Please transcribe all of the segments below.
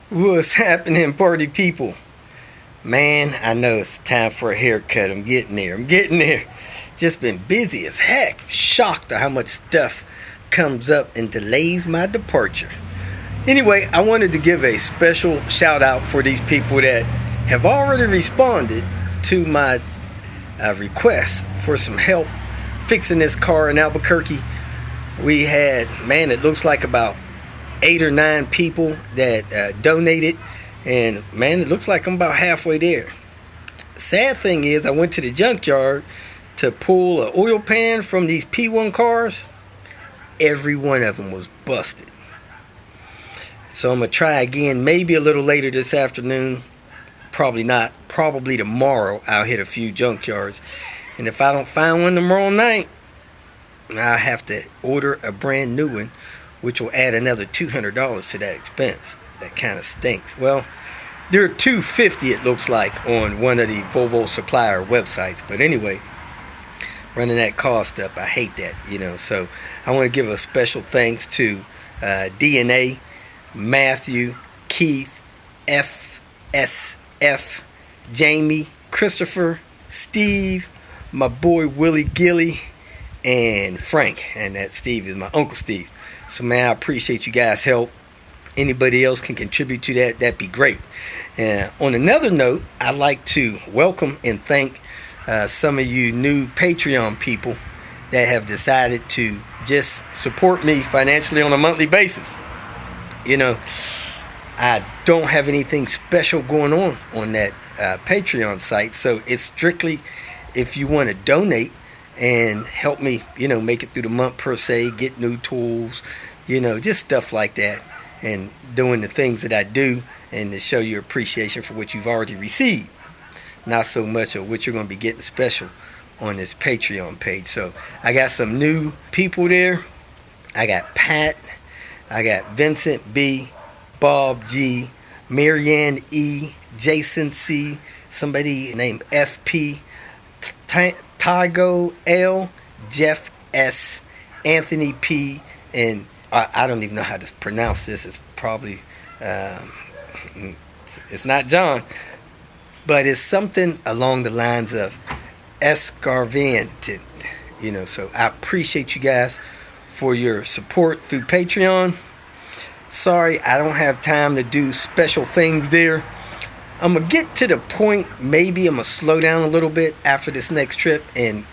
What's happening, party people? Man, I know it's time for a haircut. I'm getting there. Just been busy as heck. Shocked at how much stuff comes up and delays my departure. Anyway, I wanted to give a special shout out for these people that have already responded to my request for some help fixing this car in Albuquerque. We had, man, it looks like about 8 or 9 people that donated, and man, it looks like I'm about halfway there. Sad thing is, I went to the junkyard to pull an oil pan from these P1 cars. Every one of them was busted. So I'm gonna try again, maybe a little later this afternoon. Probably not. Probably tomorrow I'll hit a few junkyards, and if I don't find one tomorrow night, I'll have to order a brand new one, which will add another $200 to that expense. That kind of stinks. Well, they're $250 it looks like on one of the Volvo supplier websites. But anyway, running that cost up, I hate that, So I want to give a special thanks to DNA, Matthew, Keith, FSF, Jamie, Christopher, Steve, my boy Willie Gilly, and Frank. And that Steve is my Uncle Steve. So man, I appreciate you guys' help. Anybody else can contribute to that, that'd be great. And on another note, I'd like to welcome and thank some of you new Patreon people that have decided to just support me financially on a monthly basis. I don't have anything special going on that Patreon site, so it's strictly if you want to donate and help me, make it through the month per se, get new tools, just stuff like that, and doing the things that I do, and to show your appreciation for what you've already received. Not so much of what you're going to be getting special on this Patreon page. So I got some new people there. I got Pat, I got Vincent B, Bob G, Marianne E, Jason C, somebody named FP, Tygo L, Jeff S, Anthony P, and I don't even know how to pronounce this. It's probably, it's not John, but it's something along the lines of Escarvanted, So I appreciate you guys for your support through Patreon. Sorry, I don't have time to do special things there. I'm going to get to the point, maybe I'm going to slow down a little bit after this next trip and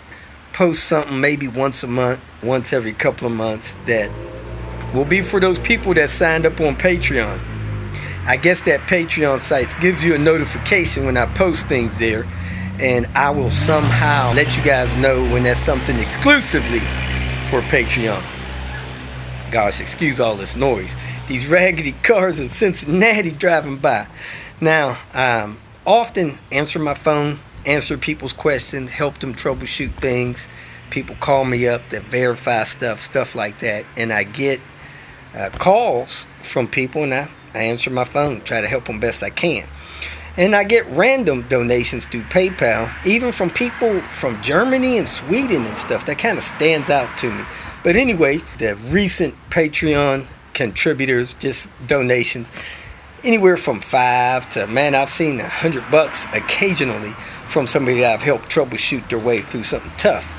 post something maybe once a month, once every couple of months, that will be for those people that signed up on Patreon. I guess that Patreon site gives you a notification when I post things there, and I will somehow let you guys know when that's something exclusively for Patreon. Gosh, excuse all this noise. These raggedy cars in Cincinnati driving by. Now, often answer my phone, answer people's questions, help them troubleshoot things. People call me up that verify stuff like that. And I get calls from people, and I answer my phone, try to help them best I can. And I get random donations through PayPal, even from people from Germany and Sweden and stuff. That kind of stands out to me. But anyway, the recent Patreon contributors, just donations, anywhere from $5 to, man, I've seen $100 occasionally from somebody that I've helped troubleshoot their way through something tough.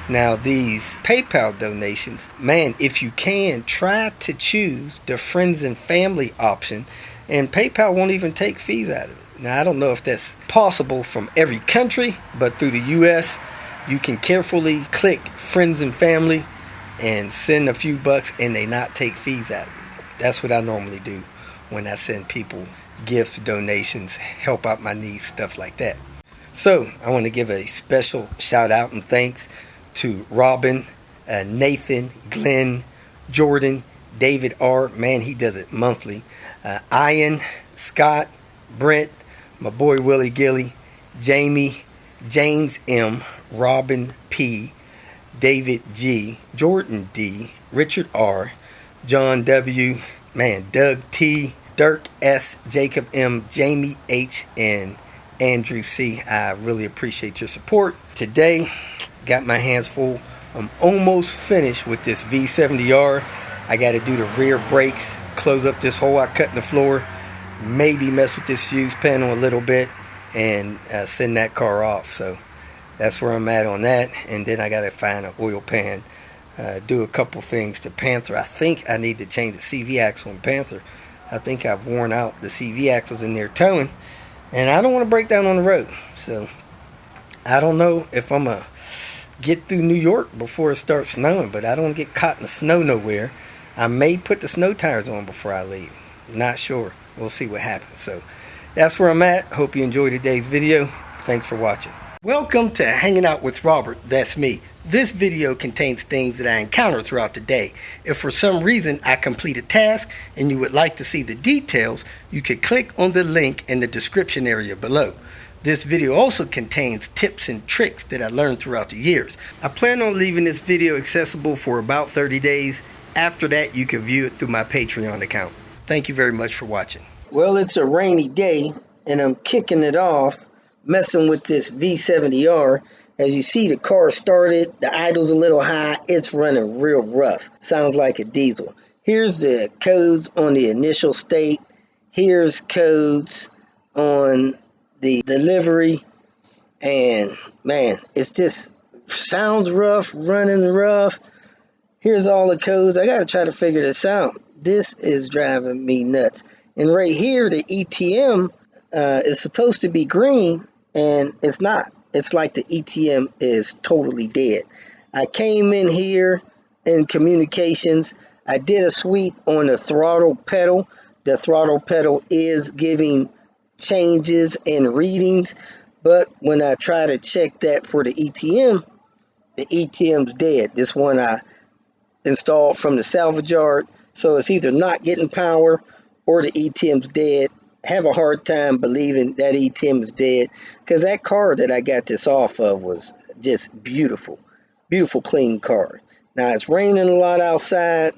Now, these PayPal donations, man, if you can, try to choose the friends and family option, and PayPal won't even take fees out of it. Now, I don't know if that's possible from every country, but through the U.S., you can carefully click friends and family and send a few bucks, and they not take fees out of it. That's what I normally do when I send people gifts, donations, help out my needs, stuff like that. So I want to give a special shout out and thanks to Robin, Nathan, Glenn, Jordan, David R. Man, he does it monthly. Ian, Scott, Brent, my boy Willie Gilly, Jamie, James M, Robin P, David G, Jordan D, Richard R, John W, man, Doug T, Dirk S, Jacob M, Jamie H, and Andrew C. I really appreciate your support. Today, got my hands full. I'm almost finished with this V70R. I got to do the rear brakes, close up this hole I cut in the floor, maybe mess with this fuse panel a little bit and send that car off. So that's where I'm at on that. And then I got to find an oil pan, do a couple things to Panther. I think I need to change the CV axle in Panther. I think I've worn out the CV axles in there towing, and I don't want to break down on the road. So I don't know if I'm going to get through New York before it starts snowing, but I don't get caught in the snow nowhere. I may put the snow tires on before I leave. Not sure. We'll see what happens. So that's where I'm at. Hope you enjoyed today's video. Thanks for watching. Welcome to Hanging Out with Robert. That's me. This video contains things that I encounter throughout the day. If for some reason I complete a task and you would like to see the details, you can click on the link in the description area below. This video also contains tips and tricks that I learned throughout the years. I plan on leaving this video accessible for about 30 days. After that, you can view it through my Patreon account. Thank you very much for watching. Well, it's a rainy day, and I'm kicking it off, messing with this V70R. As you see, the car started, the idle's a little high, it's running real rough. Sounds like a diesel. Here's the codes on the initial state. Here's codes on the delivery. And man, it's just sounds rough, running rough. Here's all the codes. I gotta try to figure this out. This is driving me nuts. And right here, the ETM is supposed to be green, and it's not. It's like the ETM is totally dead. I came in here in communications. I did a sweep on the throttle pedal. The throttle pedal is giving changes and readings, but when I try to check that for the ETM's dead. This one I installed from the salvage yard, so it's either not getting power or the ETM's dead. Have a hard time believing that ETM is dead, because that car that I got this off of was just beautiful clean car. Now it's raining a lot outside,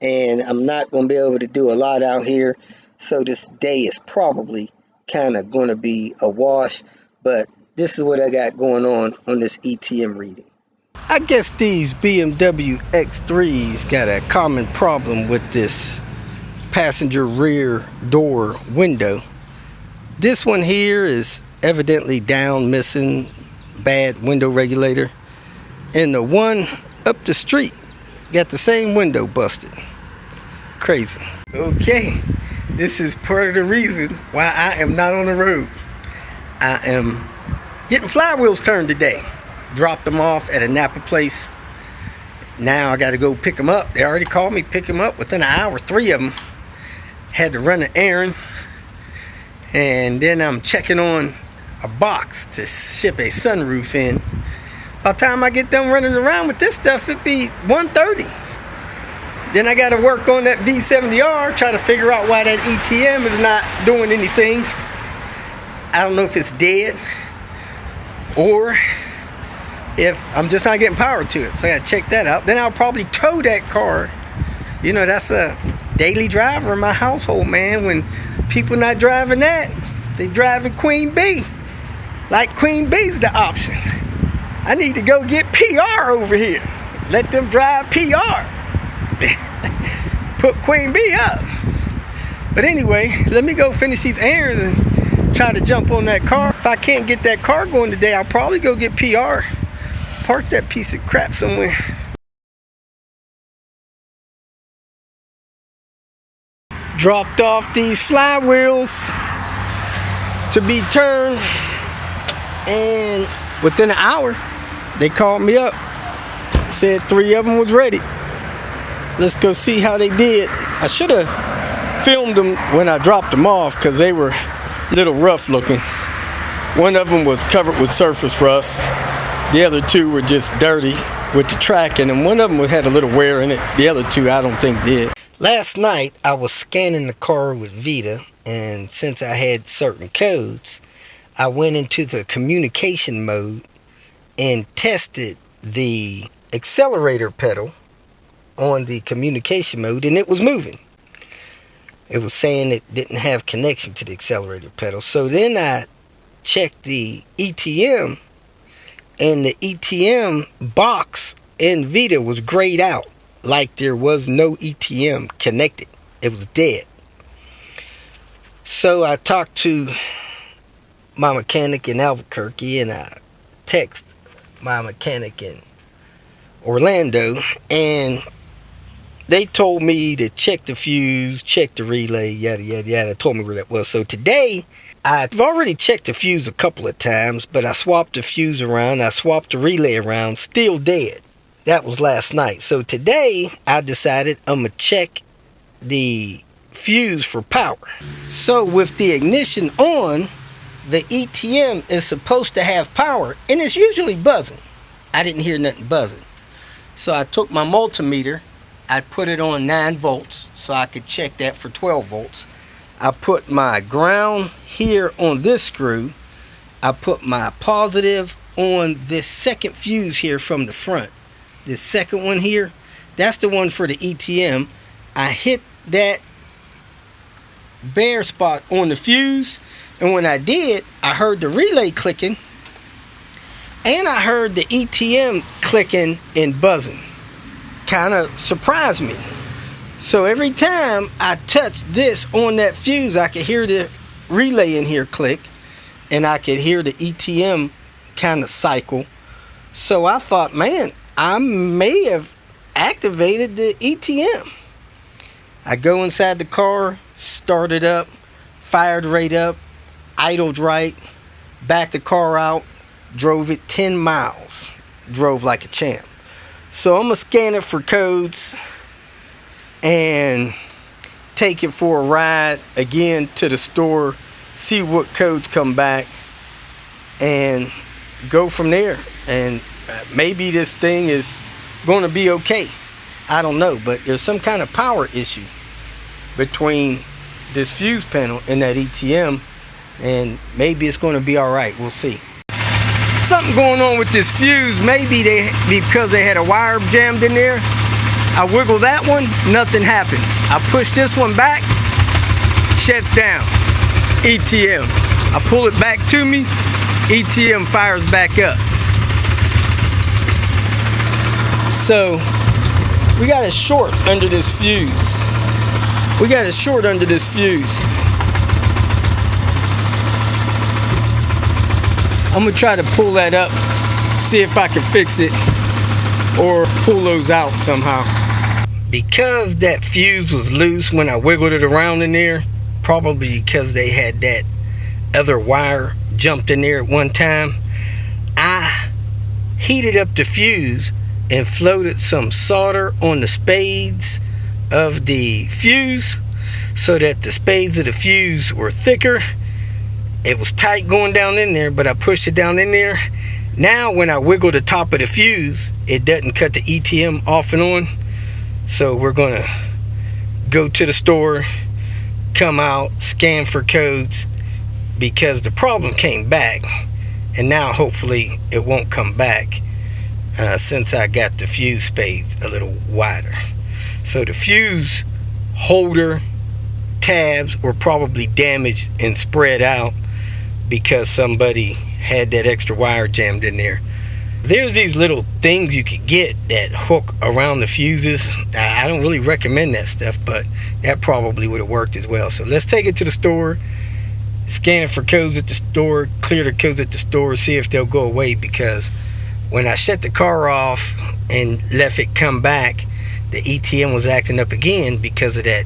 and I'm not going to be able to do a lot out here, so this day is probably kind of going to be a wash. But this is what I got going on this ETM reading. I guess these BMW X3s got a common problem with this passenger rear door window. This one here is evidently down, missing, bad window regulator, and the one up the street got the same window busted. Crazy. Okay, this is part of the reason why I am not on the road. I am getting flywheels turned today. Dropped them off at a Napa place. Now I got to go pick them up. They already called me, pick them up within an hour, 3 of them. Had to run an errand, and then I'm checking on a box to ship a sunroof in. By the time I get done running around with this stuff, it'd be 1:30. Then I got to work on that V70R, try to figure out why that ETM is not doing anything. I don't know if it's dead or if I'm just not getting power to it. So I got to check that out. Then I'll probably tow that car. You know, that's a daily driver in my household, man. When people not driving that, they driving Queen Bee. Like Queen Bee's the option. I need to go get PR over here. Let them drive PR. Put Queen Bee up. But anyway, let me go finish these errands and try to jump on that car. If I can't get that car going today, I'll probably go get PR. Park that piece of crap somewhere. Dropped off these flywheels to be turned, and within an hour they called me up, said 3 of them was ready. Let's go see how they did. I should have filmed them when I dropped them off, because they were a little rough looking. One of them was covered with surface rust. The other 2 were just dirty with the tracking, and one of them had a little wear in it. The other 2 I don't think did. Last night, I was scanning the car with Vita, and since I had certain codes, I went into the communication mode and tested the accelerator pedal on the communication mode, and it was moving. It was saying it didn't have connection to the accelerator pedal. So then I checked the ETM, and the ETM box in Vita was grayed out. Like there was no ETM connected. It was dead. So I talked to my mechanic in Albuquerque, and I text my mechanic in Orlando, and they told me to check the fuse, check the relay, yada yada yada. Told me where that was. So today, I've already checked the fuse a couple of times, but I swapped the fuse around, I swapped the relay around, still dead. That was last night. So today, I decided I'm going to check the fuse for power. So with the ignition on, the ETM is supposed to have power, and it's usually buzzing. I didn't hear nothing buzzing. So I took my multimeter, I put it on 9 volts so I could check that for 12 volts. I put my ground here on this screw. I put my positive on this second fuse here from the front. This second one here, that's the one for the ETM. I hit that bare spot on the fuse, and when I did, I heard the relay clicking, and I heard the ETM clicking and buzzing. Kind of surprised me. So every time I touched this on that fuse, I could hear the relay in here click, and I could hear the ETM kind of cycle. So I thought, man, I may have activated the ETM. I go inside the car, started up, fired right up, idled right, backed the car out, drove it 10 miles, drove like a champ. So I'm going to scan it for codes and take it for a ride again to the store, see what codes come back, and go from there. And maybe this thing is going to be okay. I don't know, but there's some kind of power issue between this fuse panel and that ETM, and maybe it's going to be all right. We'll see. Something going on with this fuse. Maybe because they had a wire jammed in there. I wiggle that one, nothing happens. I push this one back, shuts down. ETM. I pull it back to me, ETM fires back up. So we got a short under this fuse. We got a short under this fuse. I'm gonna try to pull that up, see if I can fix it or pull those out somehow. Because that fuse was loose when I wiggled it around in there, probably because they had that other wire jumped in there at one time, I heated up the fuse and floated some solder on the spades of the fuse so that the spades of the fuse were thicker. It was tight going down in there, but I pushed it down in there. Now when I wiggle the top of the fuse, it doesn't cut the ETM off and on. So we're gonna go to the store, come out, scan for codes, because the problem came back, and now hopefully it won't come back since I got the fuse spades a little wider. So the fuse holder tabs were probably damaged and spread out because somebody had that extra wire jammed in there. There's these little things you could get that hook around the fuses. I don't really recommend that stuff, but that probably would have worked as well. So let's take it to the store, scan it for codes at the store, clear the codes at the store, see if they'll go away, because when I shut the car off and left it come back, the ETM was acting up again because of that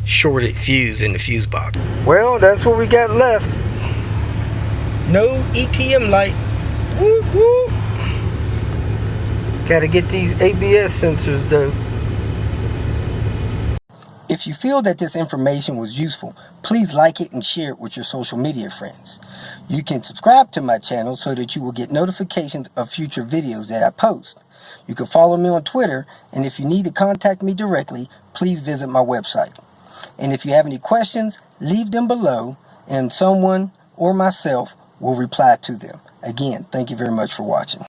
shorted fuse in the fuse box. Well, that's what we got left. No ETM light. Woo woo. Gotta get these ABS sensors though. If you feel that this information was useful, please like it and share it with your social media friends. You can subscribe to my channel so that you will get notifications of future videos that I post. You can follow me on Twitter, and if you need to contact me directly, please visit my website. And if you have any questions, leave them below, and someone or myself will reply to them. Again, thank you very much for watching.